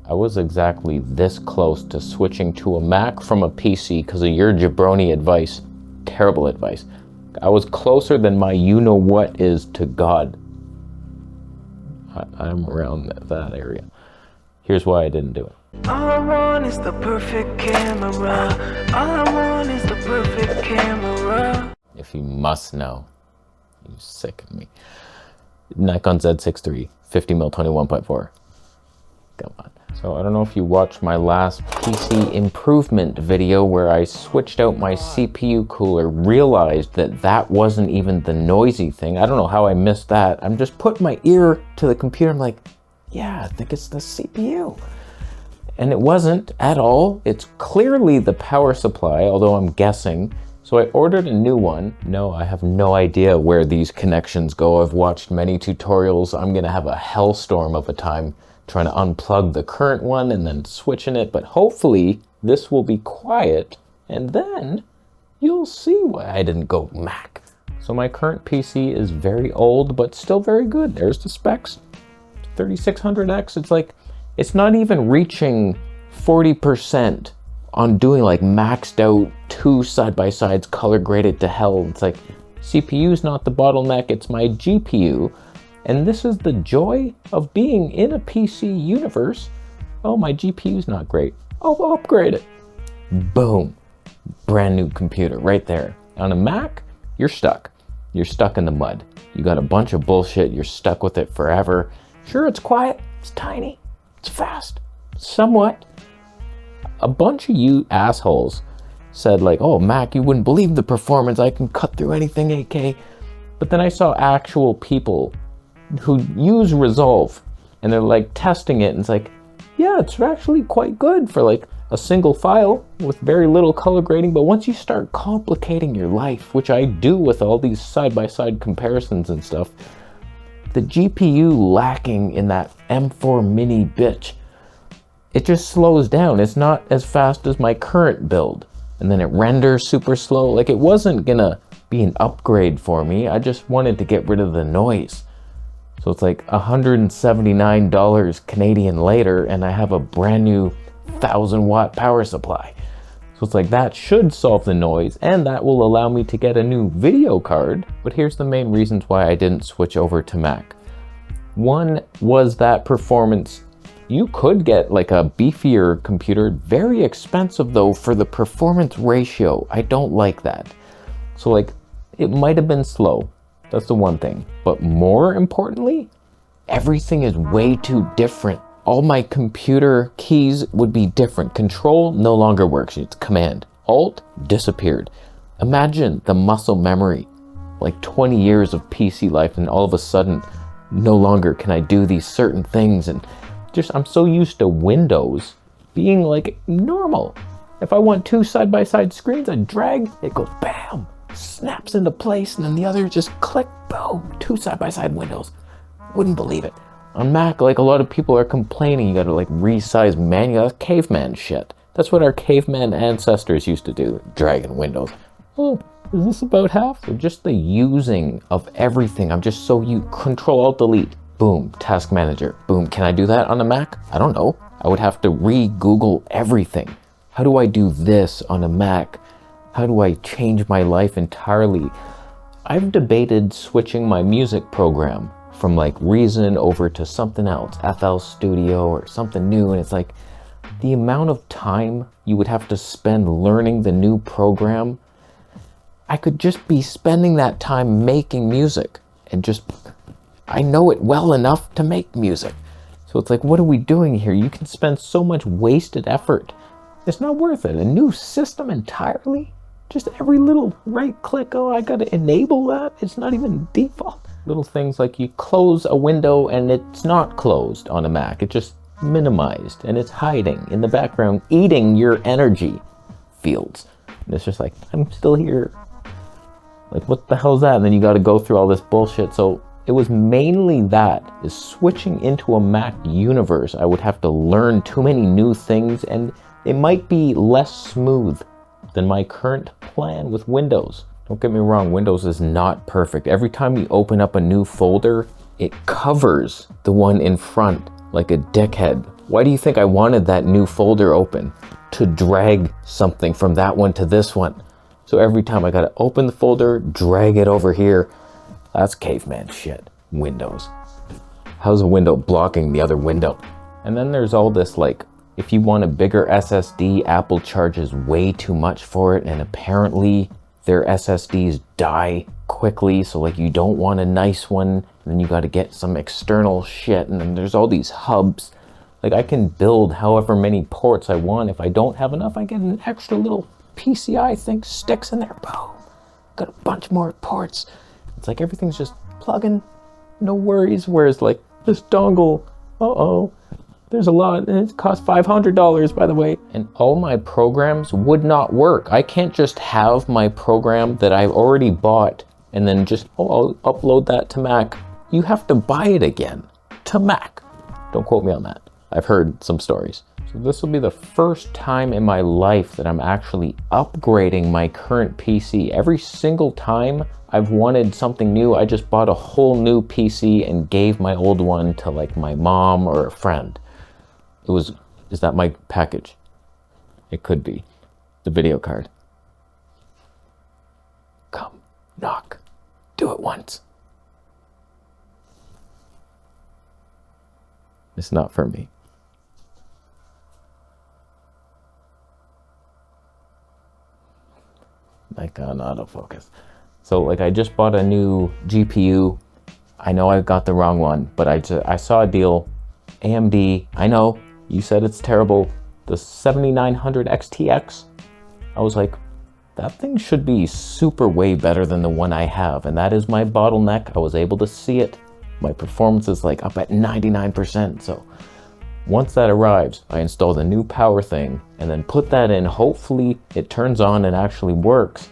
I was exactly this close to switching to a Mac from a PC because of your jabroni advice. Terrible advice. I was closer than my you-know-what is to God. I'm around that area. Here's why I didn't do it. All I want is the perfect camera. All I want is the perfect camera. If you must know, you sicken me. Nikon Z6 III, 50mm 21.4. Come on. So I don't know if you watched my last PC improvement video where I switched out my CPU cooler, realized that that wasn't even the noisy thing. I don't know how I missed that. I'm just putting my ear to the computer. I'm like, yeah, I think it's the CPU. And it wasn't at all. It's clearly the power supply, although I'm guessing. So I ordered a new one. No, I have no idea where these connections go. I've watched many tutorials. I'm gonna have a hellstorm of a time trying to unplug the current one and then switching it, but hopefully this will be quiet and then you'll see why I didn't go Mac. So my current PC is very old, but still very good. There's the specs. 3600X, it's like, it's not even reaching 40% on doing like maxed out 2 side-by-sides color graded to hell. It's like, CPU's not the bottleneck, it's my GPU. And this is the joy of being in a PC universe. Oh, my GPU's not great. I'll upgrade it. Boom. Brand new computer right there. On a Mac, you're stuck. You're stuck in the mud. You got a bunch of bullshit. You're stuck with it forever. Sure, it's quiet. It's tiny. It's fast. Somewhat. A bunch of you assholes said like, oh, Mac, you wouldn't believe the performance. I can cut through anything 8K. But then I saw actual people who use Resolve and they're like testing it and it's like, yeah, it's actually quite good for like a single file with very little color grading. But once you start complicating your life, which I do with all these side-by-side comparisons and stuff, the GPU lacking in that M4 mini bitch, it just slows down. It's not as fast as my current build. And then it renders super slow. Like, it wasn't gonna be an upgrade for me. I just wanted to get rid of the noise. So it's like $179 Canadian later and I have a brand new 1000-watt power supply. So it's like, that should solve the noise and that will allow me to get a new video card. But here's the main reasons why I didn't switch over to Mac. One was that performance. You could get like a beefier computer, very expensive though for the performance ratio. I don't like that. So like, it might have been slow. That's the one thing. But more importantly, everything is way too different. All my computer keys would be different. Control no longer works. It's Command. Alt disappeared. Imagine the muscle memory, like 20 years of PC life, and all of a sudden, no longer can I do these certain things. And just, I'm so used to Windows being like normal. If I want 2 side-by-side screens, I drag, it goes bam, snaps into place, and then the other just click, boom, 2 side-by-side windows. Wouldn't believe it. On Mac, like, a lot of people are complaining you gotta like resize manually. That's caveman shit. That's what our caveman ancestors used to do, dragging windows. Oh, is this about half? So just the using of everything. I'm just so Control-Alt-Delete. Boom, task manager. Boom, can I do that on a Mac? I don't know. I would have to re-Google everything. How do I do this on a Mac? How do I change my life entirely? I've debated switching my music program from like Reason over to something else, FL Studio or something new, and it's like the amount of time you would have to spend learning the new program. I could just be spending that time making music and just, I know it well enough to make music. So it's like, what are we doing here? You can spend so much wasted effort. It's not worth it. A new system entirely? Just every little right click, oh, I gotta enable that. It's not even default. Little things like you close a window and it's not closed on a Mac. It's just minimized and it's hiding in the background, eating your energy fields. And it's just like, I'm still here. Like, what the hell is that? And then you gotta go through all this bullshit. So it was mainly that, is switching into a Mac universe. I would have to learn too many new things and it might be less smooth than my current plan with Windows. Don't get me wrong, Windows is not perfect. Every time you open up a new folder, it covers the one in front like a dickhead. Why do you think I wanted that new folder open? To drag something from that one to this one. So every time I gotta open the folder, drag it over here. That's caveman shit. Windows. How's a window blocking the other window? And then there's all this like, if you want a bigger SSD, Apple charges way too much for it, and apparently their SSDs die quickly, so like you don't want a nice one, and then you gotta get some external shit, and then there's all these hubs. Like I can build however many ports I want. If I don't have enough, I get an extra little PCI thing, sticks in there, boom. Got a bunch more ports. It's like everything's just plugging, no worries. Whereas like this dongle, there's a lot, and it costs $500 by the way. And all my programs would not work. I can't just have my program that I've already bought and then just, I'll upload that to Mac. You have to buy it again to Mac. Don't quote me on that. I've heard some stories. So this will be the first time in my life that I'm actually upgrading my current PC. Every single time I've wanted something new, I just bought a whole new PC and gave my old one to like my mom or a friend. Is that my package? It could be. The video card. Come, knock. Do it once. It's not for me. Like on autofocus. So like I just bought a new GPU. I know I got the wrong one, but I saw a deal. AMD, I know, you said it's terrible. The 7900 XTX. I was like, that thing should be super way better than the one I have. And that is my bottleneck. I was able to see it. My performance is like up at 99%. So once that arrives, I install the new power thing and then put that in. Hopefully it turns on and actually works.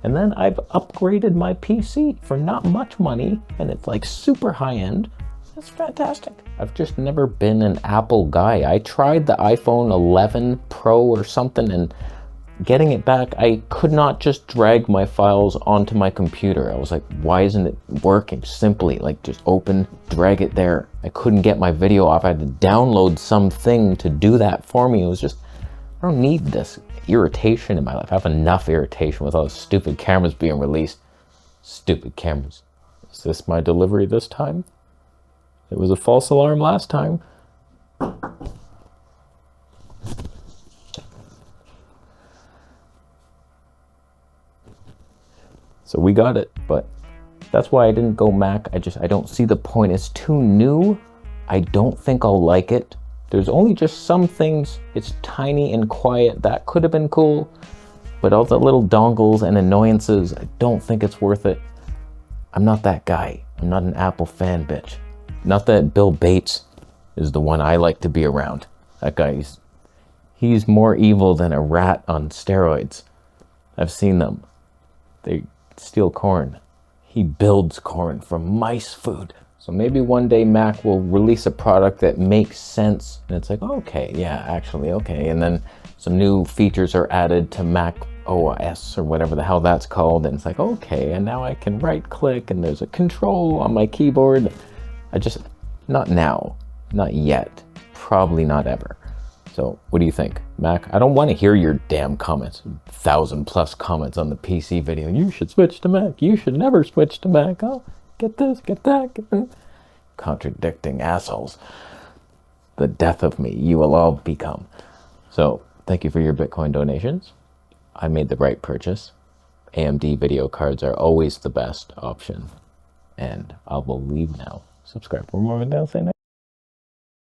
And then I've upgraded my PC for not much money, and it's like super high end. It's fantastic. I've just never been an Apple guy. I tried the iPhone 11 Pro or something, and getting it back, I could not just drag my files onto my computer. I was like, why isn't it working? Simply, like just open, drag it there. I couldn't get my video off. I had to download something to do that for me. It was just, I don't need this irritation in my life. I have enough irritation with all the stupid cameras being released. Stupid cameras. Is this my delivery this time? It was a false alarm last time. So we got it, but that's why I didn't go Mac. I don't see the point. It's too new. I don't think I'll like it. There's only just some things. It's tiny and quiet. That could have been cool, but all the little dongles and annoyances, I don't think it's worth it. I'm not that guy. I'm not an Apple fan, bitch. Not that Bill Bates is the one I like to be around. That guy, he's more evil than a rat on steroids. I've seen them. They steal corn. He builds corn from mice food. So maybe one day Mac will release a product that makes sense. And it's like, okay, yeah, actually, okay. And then some new features are added to Mac OS or whatever the hell that's called. And it's like, okay, and now I can right click and there's a control on my keyboard. Not now, not yet, probably not ever. So what do you think, Mac? I don't want to hear your damn comments. 1,000+ comments on the PC video. You should switch to Mac. You should never switch to Mac. Oh, get this, get that. Get that. Contradicting assholes. The death of me, you will all become. So thank you for your Bitcoin donations. I made the right purchase. AMD video cards are always the best option. And I will leave now. Subscribe for more videos.